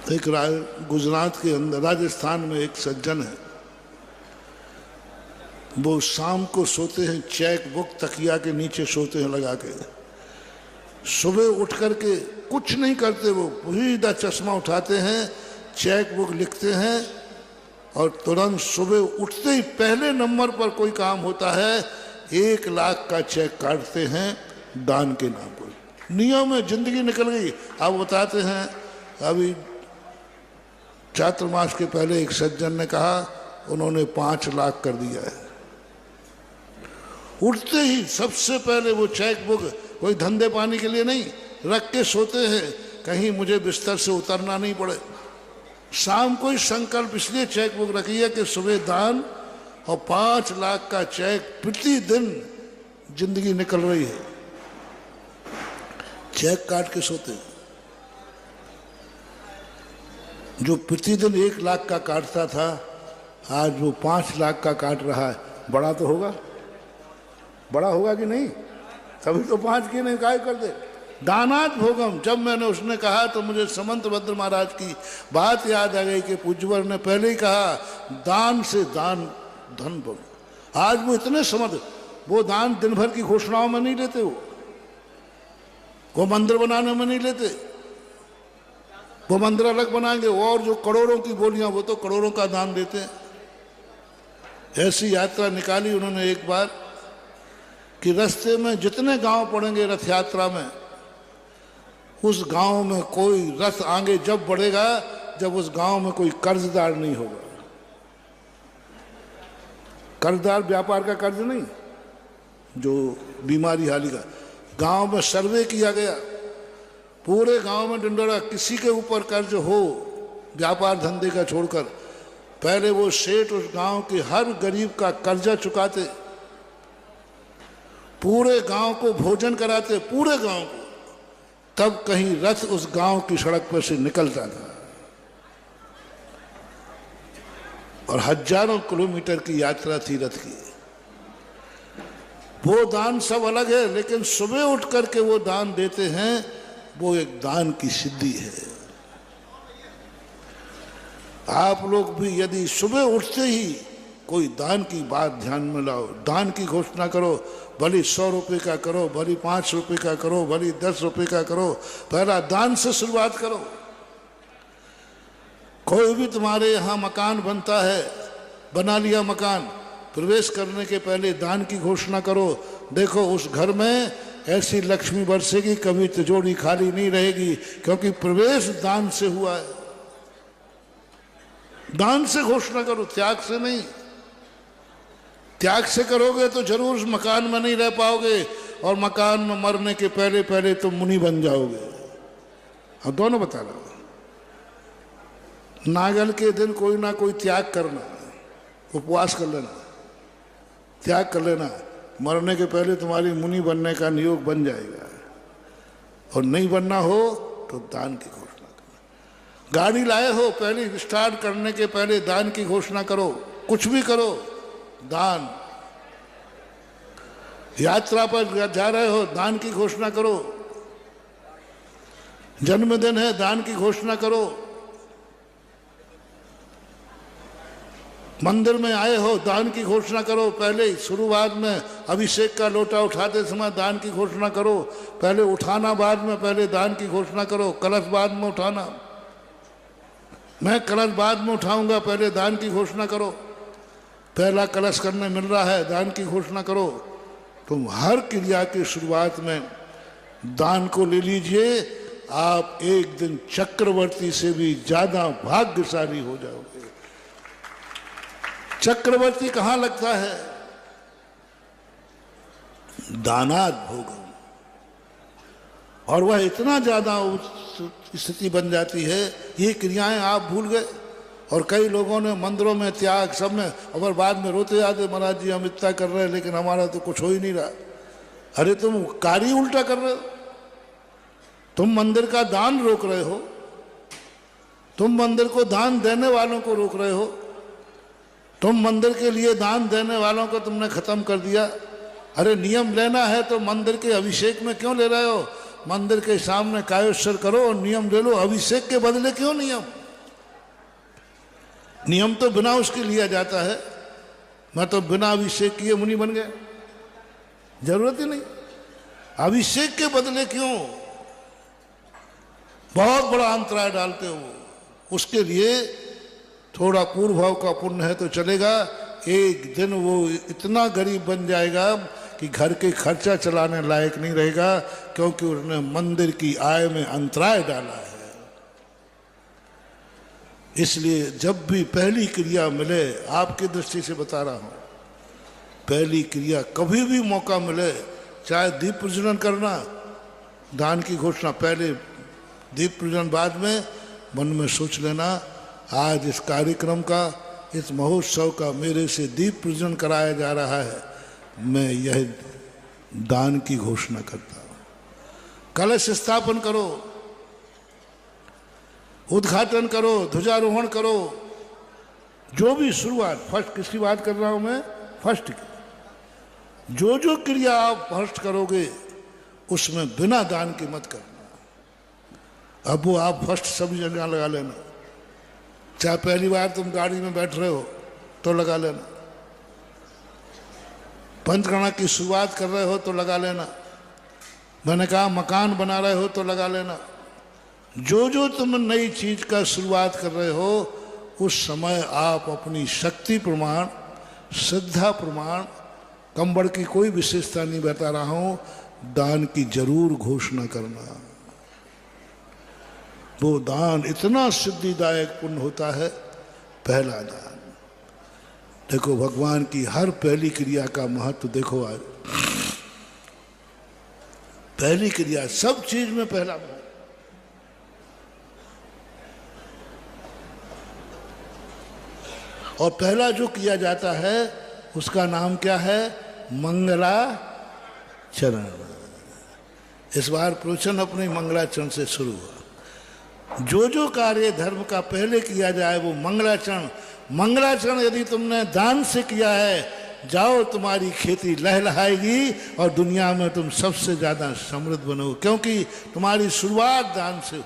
एक गुजरात के अंदर राजस्थान में एक सज्जन है, वो शाम को सोते हैं चेक बुक तकिया के नीचे सोते हैं लगा के। सुबह उठ करके कुछ नहीं करते, वो सीधा चश्मा उठाते हैं, चेक बुक लिखते हैं और तुरंत सुबह उठते ही पहले नंबर पर कोई काम होता है, 1 लाख का चेक काटते हैं दान के नाम पर। नियम में जिंदगी निकल गई। आप बताते हैं अभी चातुर्मास के पहले एक सज्जन ने कहा उन्होंने 5 लाख कर दिया है। उठते ही सबसे पहले वो चेक बुक, कोई धंधे पानी के लिए नहीं, रख के सोते हैं कहीं मुझे बिस्तर से उतरना नहीं पड़े। शाम को ही संकल्प इसलिए चेक बुक रखी है कि सुबह दान, और 5 लाख का चेक प्रतिदिन जिंदगी निकल रही है, चेक काट के सोते हैं। जो प्रतिदिन 1 लाख का काटता था आज वो 5 लाख का काट रहा है। बड़ा तो होगा, बड़ा होगा कि नहीं? तभी तो 5 की नहीं काय कर दे। दानात भोगम, जब मैंने उसने कहा तो मुझे समंतभद्र महाराज की बात याद आ गई कि पूज्यवर ने पहले ही कहा दान से दान धन भोग। आज वो इतने समझ, वो दान दिन भर की घोषणाओं में नहीं लेते, वो मंदिर बनाने में नहीं लेते, वो मंदिर अलग बनाएंगे, और जो करोड़ों की बोलियां वो तो करोड़ों का दान देते हैं। ऐसी यात्रा निकाली उन्होंने एक बार कि रास्ते में जितने गांव पड़ेंगे रथ यात्रा में, उस गांव में कोई रथ आगे जब बढ़ेगा जब उस गांव में कोई कर्जदार नहीं होगा। कर्जदार व्यापार का कर्ज नहीं, जो बीमारी हाली का। गांव में सर्वे किया गया, पूरे गांव में डंडोरा, किसी के ऊपर कर्ज हो व्यापार धंधे का छोड़कर, पहले वो सेठ उस गांव के हर गरीब का कर्जा चुकाते, पूरे गांव को भोजन कराते, पूरे गांव को, तब कहीं रथ उस गांव की सड़क पर से निकलता था। और हजारों किलोमीटर की यात्रा थी रथ की। वो दान सब अलग है, लेकिन सुबह उठ करके वो दान देते हैं, वो एक दान की सिद्धि है। आप लोग भी यदि सुबह उठते ही कोई दान की बात ध्यान में लाओ, दान की घोषणा करो, भली 100 रुपये का करो, भली 5 रुपये का करो, भली 10 रुपये का करो, पहला दान से शुरुआत करो। कोई भी तुम्हारे यहाँ मकान बनता है, बना लिया मकान, प्रवेश करने के पहले दान की घोषणा करो। देखो उस घर में ऐसी लक्ष्मी बरसेगी, कभी तिजोरी खाली नहीं रहेगी, क्योंकि प्रवेश दान से हुआ है। दान से घोषणा करो, त्याग से नहीं। त्याग से करोगे तो जरूर उस मकान में नहीं रह पाओगे, और मकान में मरने के पहले पहले तुम मुनि बन जाओगे। अब दोनों बता रहा हूं। नागल के दिन कोई ना कोई त्याग करना, उपवास कर लेना, त्याग कर लेना, मरने के पहले तुम्हारी मुनि बनने का नियोग बन जाएगा। और नहीं बनना हो तो दान की घोषणा करना। गाड़ी लाए हो, पहले स्टार्ट करने के पहले दान की घोषणा करो। कुछ भी करो, दान। यात्रा पर जा रहे हो, दान की घोषणा करो। जन्मदिन है, दान की घोषणा करो। मंदिर में आए हो, दान की घोषणा करो। पहले शुरुआत में अभिषेक का लोटा उठाते समय दान की घोषणा करो। पहले उठाना बाद में, पहले दान की घोषणा करो। कलश बाद में उठाना, मैं कलश बाद में उठाऊंगा, पहले दान की घोषणा करो। पहला कलश करने मिल रहा है, दान की घोषणा करो। तुम हर क्रिया की शुरुआत में दान को ले लीजिए, आप एक दिन चक्रवर्ती से भी ज्यादा भाग्यशाली हो जाओगे। चक्रवर्ती कहाँ लगता है? दानात भोगम। और वह इतना ज्यादा स्थिति बन जाती है, ये क्रियाएं आप भूल गए। और कई लोगों ने मंदिरों में त्याग, सब में, और बाद में रोते आते, महाराज जी हम इतना कर रहे हैं लेकिन हमारा तो कुछ हो ही नहीं रहा। अरे तुम कार्य उल्टा कर रहे हो। तुम मंदिर का दान रोक रहे हो, तुम मंदिर को दान देने वालों को रोक रहे हो, तुम मंदिर के लिए दान देने वालों को तुमने खत्म कर दिया। अरे नियम लेना है तो मंदिर के अभिषेक में क्यों ले रहे हो? मंदिर के सामने कायोत्सव करो और नियम ले लो। अभिषेक के बदले क्यों नियम? नियम तो बिना उसके लिया जाता है। मैं तो बिना अभिषेक किए मुनि बन गया, जरूरत ही नहीं। अभिषेक के बदले क्यों बहुत बड़ा अंतराय डालते हो? उसके लिए थोड़ा पूर्व भाव का पुण्य है तो चलेगा। एक दिन वो इतना गरीब बन जाएगा कि घर के खर्चा चलाने लायक नहीं रहेगा, क्योंकि उसने मंदिर की आय में अंतराय डाला है। इसलिए जब भी पहली क्रिया मिले, आपकी दृष्टि से बता रहा हूं, पहली क्रिया कभी भी मौका मिले, चाहे दीप प्रज्वलन करना, दान की घोषणा पहले, दीप प्रज्वलन बाद में, मन में सोच लेना आज इस कार्यक्रम का, इस महोत्सव का मेरे से दीप प्रज्वलन कराया जा रहा है, मैं यह दान की घोषणा करता हूं। कलश स्थापन करो, उद्घाटन करो, ध्वजारोहण करो, जो भी शुरुआत, फर्स्ट किसकी बात कर रहा हूं मैं, फर्स्ट की, जो जो क्रिया आप फर्स्ट करोगे उसमें बिना दान के मत करना। अब वो आप फर्स्ट सब जगह लगा लेना, चाहे पहली बार तुम गाड़ी में बैठ रहे हो तो लगा लेना, पंचगणना की शुरुआत कर रहे हो तो लगा लेना, मैंने कहा मकान बना रहे हो तो लगा लेना। जो जो तुम नई चीज का शुरुआत कर रहे हो उस समय आप अपनी शक्ति प्रमाण, श्रद्धा प्रमाण, कंबड़ की कोई विशेषता नहीं बता रहा हूं, दान की जरूर घोषणा करना। वो दान इतना सिद्धिदायक पुण्य होता है, पहला दान। देखो भगवान की हर पहली क्रिया का महत्व देखो। आज पहली क्रिया सब चीज में पहला महत्व। और पहला जो किया जाता है उसका नाम क्या है, मंगलाचरण। इस बार प्रवचन अपने मंगलाचरण से शुरू हुआ। जो जो कार्य धर्म का पहले किया जाए वो मंगलाचरण। मंगलाचरण यदि तुमने दान से किया है, जाओ तुम्हारी खेती लहलहाएगी और दुनिया में तुम सबसे ज्यादा समृद्ध बनोगे, क्योंकि तुम्हारी शुरुआत दान से हुई।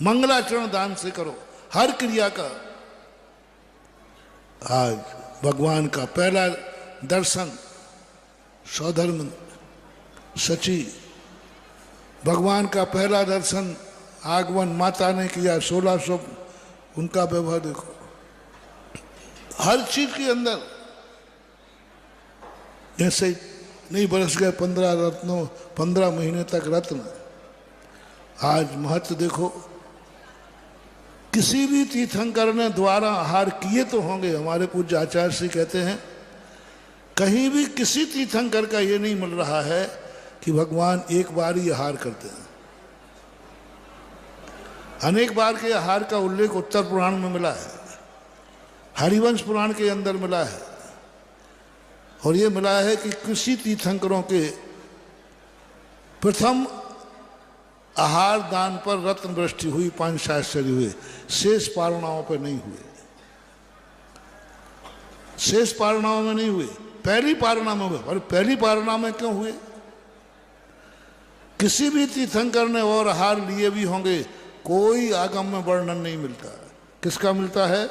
मंगलाचरण दान से करो हर क्रिया का। आज भगवान का पहला दर्शन सौधर्म सची, भगवान का पहला दर्शन आगमन माता ने किया 1600, उनका व्यवहार देखो हर चीज के अंदर। जैसे नहीं बरस गए 15 रत्नों, 15 महीने तक रत्न। आज महत्व देखो, किसी भी तीर्थंकर ने द्वारा आहार किए तो होंगे। हमारे पूज्य आचार्य श्री कहते हैं कहीं भी किसी तीर्थंकर का ये नहीं मिल रहा है कि भगवान एक बार ही आहार करते हैं। अनेक बार के आहार का उल्लेख उत्तर पुराण में मिला है, हरिवंश पुराण के अंदर मिला है, और ये मिला है कि किसी तीर्थंकरों के प्रथम आहार दान पर रत्न वृष्टि हुई, 5 आश्चर्य हुए, शेष पारणाओं पर नहीं हुए। शेष पारणाओं में नहीं हुए, पहली पारणा में हुए। और पहली पारणा में क्यों हुए? किसी भी तीर्थंकर ने और आहार लिए भी होंगे, कोई आगम में वर्णन नहीं मिलता। किसका मिलता है?